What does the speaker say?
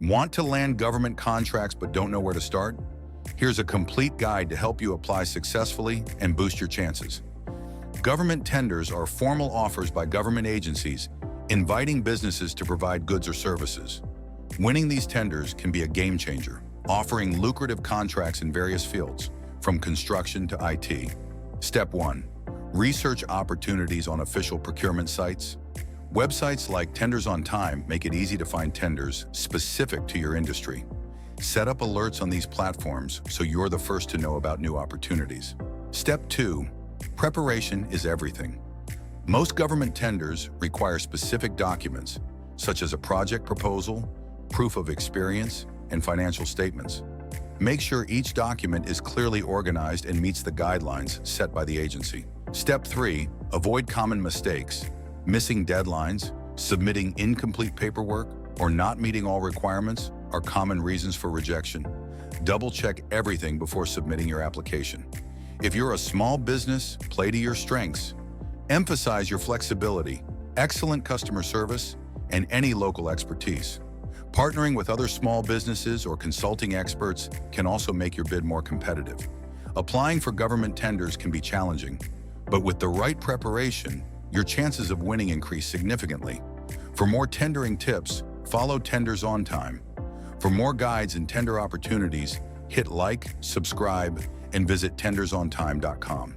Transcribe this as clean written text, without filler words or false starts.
Want to land government contracts but don't know where to start? Here's a complete guide to help you apply successfully and boost your chances. Government tenders are formal offers by government agencies inviting businesses to provide goods or services. Winning these tenders can be a game changer, offering lucrative contracts in various fields, from construction to IT. Step 1. Research opportunities on official procurement sites. Websites like Tenders on Time make it easy to find tenders specific to your industry. Set up alerts on these platforms so you're the first to know about new opportunities. Step 2. Preparation is everything. Most government tenders require specific documents, such as a project proposal, proof of experience, and financial statements. Make sure each document is clearly organized and meets the guidelines set by the agency. Step 3. Avoid common mistakes. Missing deadlines, submitting incomplete paperwork, or not meeting all requirements are common reasons for rejection. Double-check everything before submitting your application. If you're a small business, play to your strengths. Emphasize your flexibility, excellent customer service, and any local expertise. Partnering with other small businesses or consulting experts can also make your bid more competitive. Applying for government tenders can be challenging, but with the right preparation, your chances of winning increase significantly. For more tendering tips, follow Tenders on Time. For more guides and tender opportunities, hit like, subscribe, and visit tendersontime.com.